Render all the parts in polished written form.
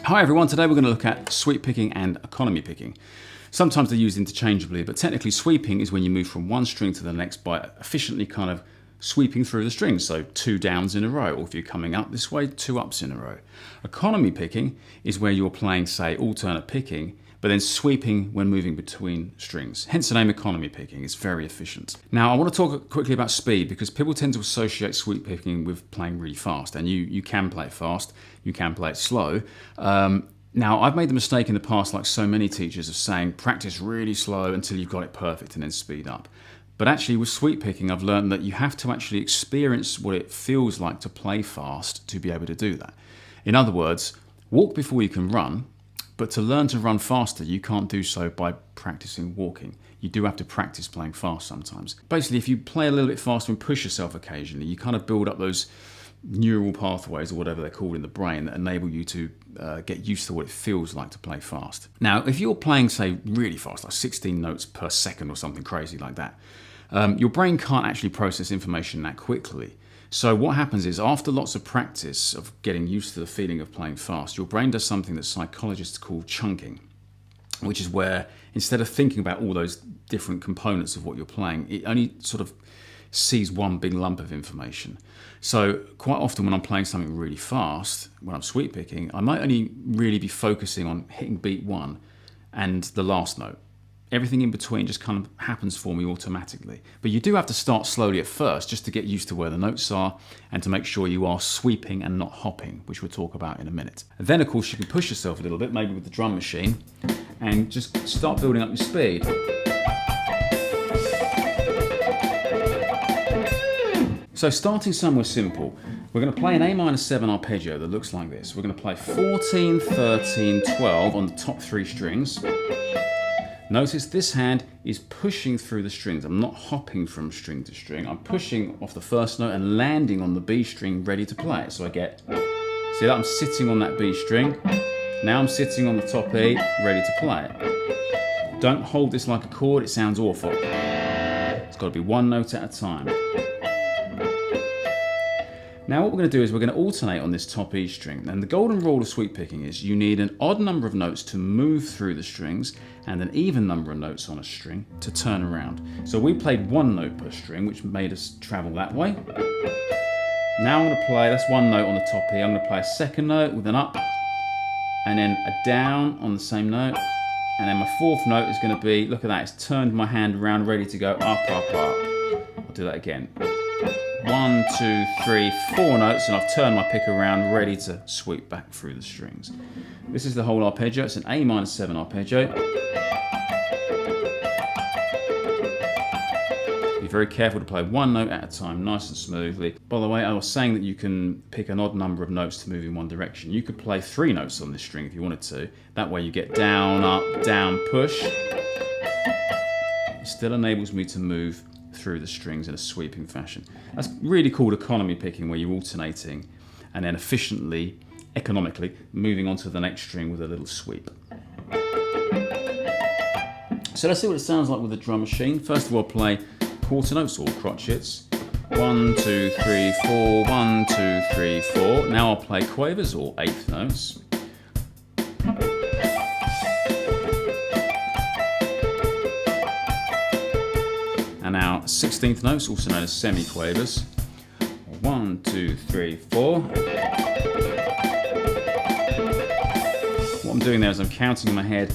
Hi everyone, today we're going to look at sweep picking and economy picking. Sometimes they're used interchangeably, but technically sweeping is when you move from one string to the next by efficiently kind of sweeping through the strings, so 2 downs in a row, or if you're coming up this way, 2 ups in a row. Economy picking is where you're playing, say, alternate picking, but then sweeping when moving between strings. Hence the name economy picking. It's very efficient. Now I want to talk quickly about speed because people tend to associate sweep picking with playing really fast, and you can play it fast, you can play it slow. Now I've made the mistake in the past, like so many teachers, of saying practice really slow until you've got it perfect and then speed up. But actually with sweep picking I've learned that you have to actually experience what it feels like to play fast to be able to do that. In other words, walk before you can run. But to learn to run faster, you can't do so by practicing walking. You do have to practice playing fast sometimes. Basically, if you play a little bit faster and push yourself occasionally, you kind of build up those neural pathways or whatever they're called in the brain that enable you to get used to what it feels like to play fast. Now, if you're playing, say, really fast, like 16 notes per second or something crazy like that, your brain can't actually process information that quickly. So what happens is, after lots of practice of getting used to the feeling of playing fast, your brain does something that psychologists call chunking, which is where instead of thinking about all those different components of what you're playing, it only sort of sees one big lump of information. So quite often when I'm playing something really fast, when I'm sweep picking, I might only really be focusing on hitting beat 1 and the last note. Everything in between just kind of happens for me automatically. But you do have to start slowly at first just to get used to where the notes are and to make sure you are sweeping and not hopping, which we'll talk about in a minute. And then of course you can push yourself a little bit, maybe with the drum machine, and just start building up your speed. So starting somewhere simple, we're going to play an A-7 arpeggio that looks like this. We're going to play 14, 13, 12 on the top 3 strings. Notice this hand is pushing through the strings. I'm not hopping from string to string. I'm pushing off the first note and landing on the B string ready to play it. So I get, see that? I'm sitting on that B string. Now I'm sitting on the top E, ready to play it. Don't hold this like a chord, it sounds awful. It's got to be one note at a time. Now what we're going to do is we're going to alternate on this top E string. And the golden rule of sweep picking is you need an odd number of notes to move through the strings and an even number of notes on a string to turn around. So we played 1 note per string, which made us travel that way. Now I'm going to play, that's 1 note on the top E. I'm going to play a second note with an up and then a down on the same note. And then my 4th note is going to be, look at that, it's turned my hand around ready to go up, up, up. I'll do that again. 1, 2, 3, 4 notes, and I've turned my pick around ready to sweep back through the strings. This is the whole arpeggio. It's an A-7 arpeggio. Be very careful to play 1 note at a time, nice and smoothly. By the way, I was saying that you can pick an odd number of notes to move in one direction. You could play 3 notes on this string if you wanted to. That way you get down, up, down, push. It still enables me to move through the strings in a sweeping fashion. That's really called economy picking, where you're alternating and then efficiently, economically, moving on to the next string with a little sweep. So let's see what it sounds like with the drum machine. First of all, play quarter notes or crotchets. 1, 2, 3, 4, 1, 2, 3, 4. Now I'll play quavers or 8th notes. And now 16th notes, also known as semi-quavers. 1, 2, 3, 4. What I'm doing there is I'm counting in my head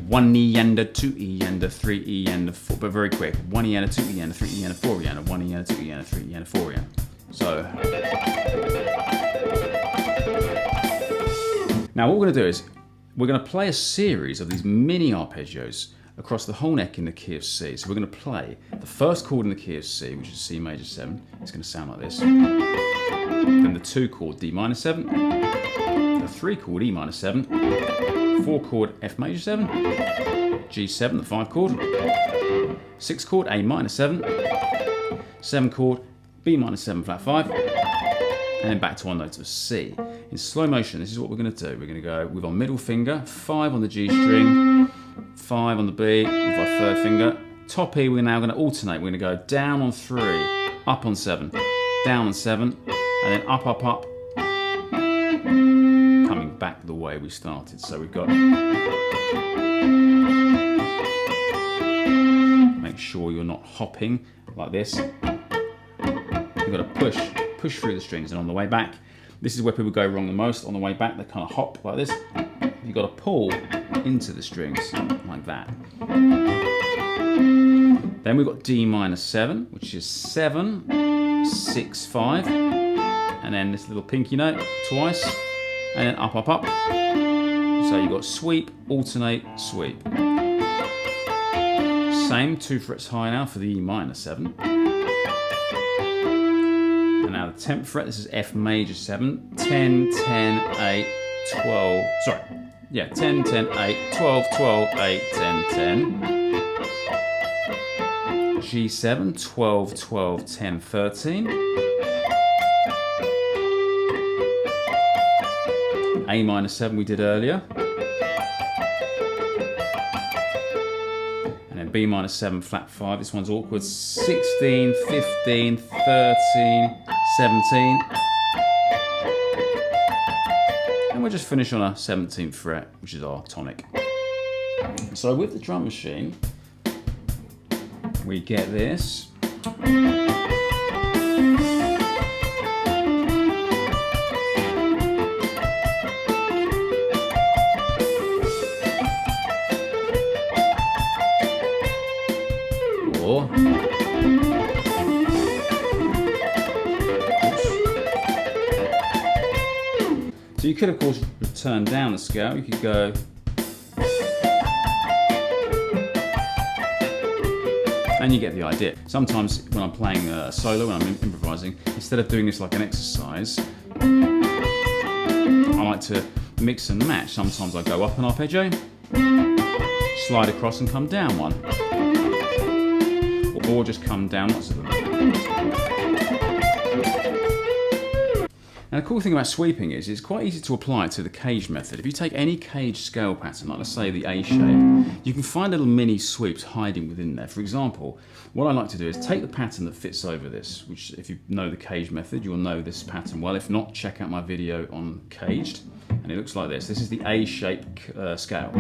1 E and a 2 E and a 3 E and a 4, but very quick. 1 E and a 2 E and a 3 E and a 4 E and a 1 E and a 2 E and a 3 E and a 4 E. So now what we're going to do is we're going to play a series of these mini arpeggios across the whole neck in the key of C. So we're going to play the first chord in the key of C, which is C major 7. It's going to sound like this. Then the 2 chord D minor 7, the 3 chord E minor 7, 4 chord F major 7, G7, the 5 chord, 6 chord A minor 7, 7 chord B minor 7 flat 5, and then back to 1 note of C. In slow motion, this is what we're going to do. We're going to go with our middle finger, 5 on the G string, 5 on the B with our 3rd finger. Top E, we're now going to alternate. We're going to go down on 3, up on 7, down on 7, and then up, up, up, coming back the way we started. So we've got, make sure you're not hopping like this. You've got to push through the strings, and on the way back, this is where people go wrong the most. On the way back, they kind of hop like this. You've got to pull into the strings like that. Then we've got D-7, which is 7, 6, 5, and then this little pinky note twice, and then up, up, up. So you've got sweep, alternate, sweep. Same, 2 frets high now for the E-7. And now the 10th fret, this is F major 7, 10, 10, 8, 12, sorry. Yeah, 10, 10, 8, 12, 12, 8, 10, 10. G7, 12, 12, 10, 13. A-7 we did earlier. And then B-7 flat 5. This one's awkward. 16, 15, 13, 17. And we'll just finish on a 17th fret, which is our tonic. So with the drum machine, we get this. Or so you could, of course, turn down the scale. You could go. And you get the idea. Sometimes when I'm playing a solo, when I'm improvising, instead of doing this like an exercise, I like to mix and match. Sometimes I go up an arpeggio, slide across and come down one. Or just come down lots of them. And the cool thing about sweeping is it's quite easy to apply it to the cage method. If you take any cage scale pattern, like let's say the A shape, you can find little mini sweeps hiding within there. For example, what I like to do is take the pattern that fits over this, which if you know the cage method, you'll know this pattern well. If not, check out my video on caged. And it looks like this. This is the A shape scale.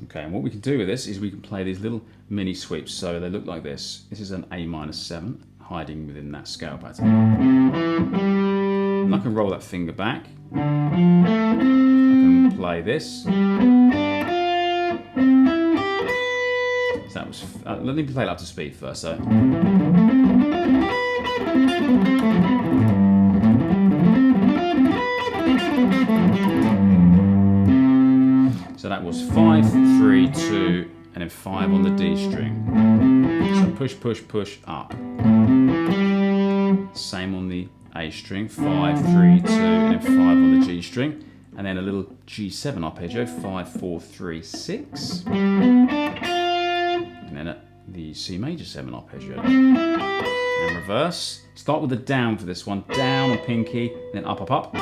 Okay, and what we can do with this is we can play these little mini sweeps, so they look like this. This is an A-7 hiding within that scale pattern. And I can roll that finger back. I can play this. So that was. Let me play it up to speed first. So. So that was 5, 3, 2, and then 5 on the D string. So push, push, push, up. Same on the A string, 5, 3, 2, and then 5 on the G string. And then a little G7 arpeggio, 5, 4, 3, 6. And then the C major 7 arpeggio. And reverse. Start with the down for this one. Down on pinky, then up, up, up.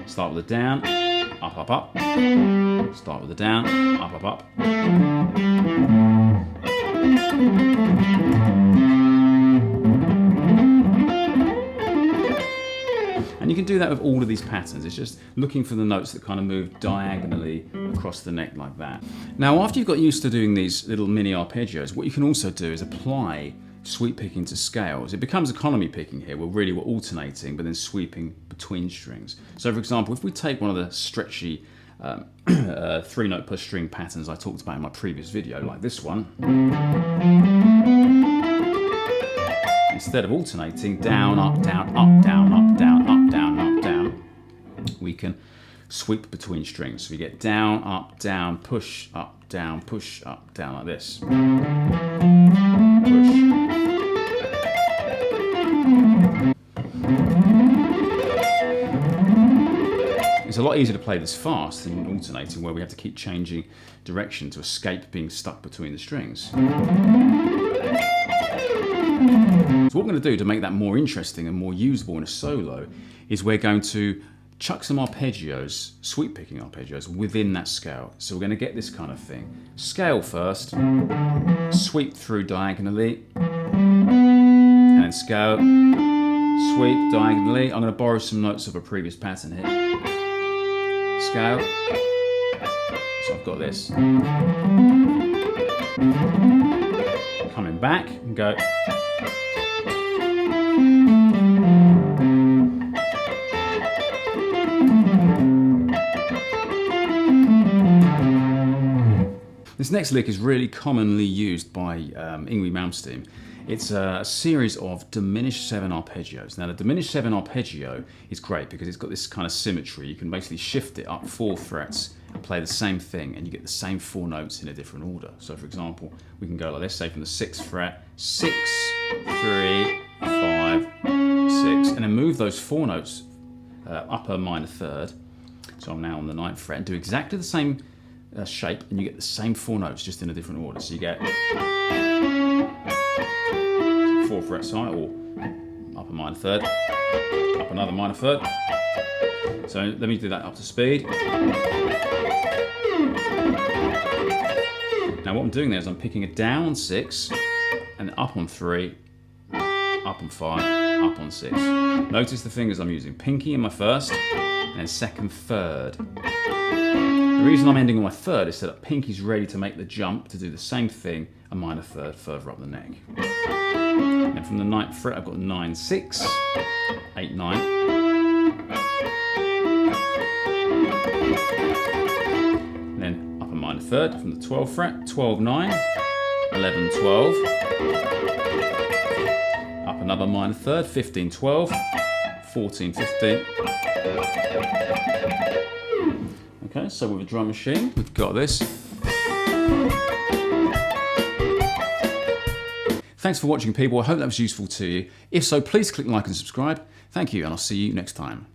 Start with the down. Up, up, up. Start with the down, up, up, up. And you can do that with all of these patterns. It's just looking for the notes that kind of move diagonally across the neck like that. Now, after you've got used to doing these little mini arpeggios, what you can also do is apply sweep picking to scales. It becomes economy picking here, where really we're alternating but then sweeping between strings. So for example, if we take one of the stretchy 3-note per string patterns I talked about in my previous video, like this one, instead of alternating down, up, down, up, down, up, down, up, down, up, down, we can sweep between strings. So we get down, push, up, down, like this. Push. It's a lot easier to play this fast than alternating, where we have to keep changing direction to escape being stuck between the strings. So what we're going to do to make that more interesting and more usable in a solo is we're going to chuck some arpeggios, sweep picking arpeggios, within that scale. So we're going to get this kind of thing. Scale first, sweep through diagonally, scale, sweep diagonally. I'm going to borrow some notes of a previous pattern here. Scale. So I've got this. Coming back and go. This next lick is really commonly used by Yngwie Malmsteen. It's a series of diminished 7 arpeggios. Now the diminished 7 arpeggio is great because it's got this kind of symmetry. You can basically shift it up 4 frets and play the same thing and you get the same 4 notes in a different order. So for example, we can go like this, say from the 6th fret, 6, 3, 5, 6, and then move those 4 notes upper minor third. So I'm now on the 9th fret and do exactly the same shape and you get the same 4 notes just in a different order. So you get 4 frets high or upper minor third, up another minor third. So let me do that up to speed. Now what I'm doing there is I'm picking it down on 6 and up on 3, up on 5, up on 6. Notice the fingers I'm using. Pinky in my first and then second, third. The reason I'm ending on my third is so that pinky's ready to make the jump to do the same thing, a minor third further up the neck. And from the 9th fret, I've got 9, 6, 8, 9. And then upper minor third from the 12th fret, 12, 9, 11, 12. Up another minor third, 15, 12, 14, 15. Okay, so with a drum machine, we've got this. Thanks for watching, people. I hope that was useful to you. If so, please click like and subscribe. Thank you, and I'll see you next time.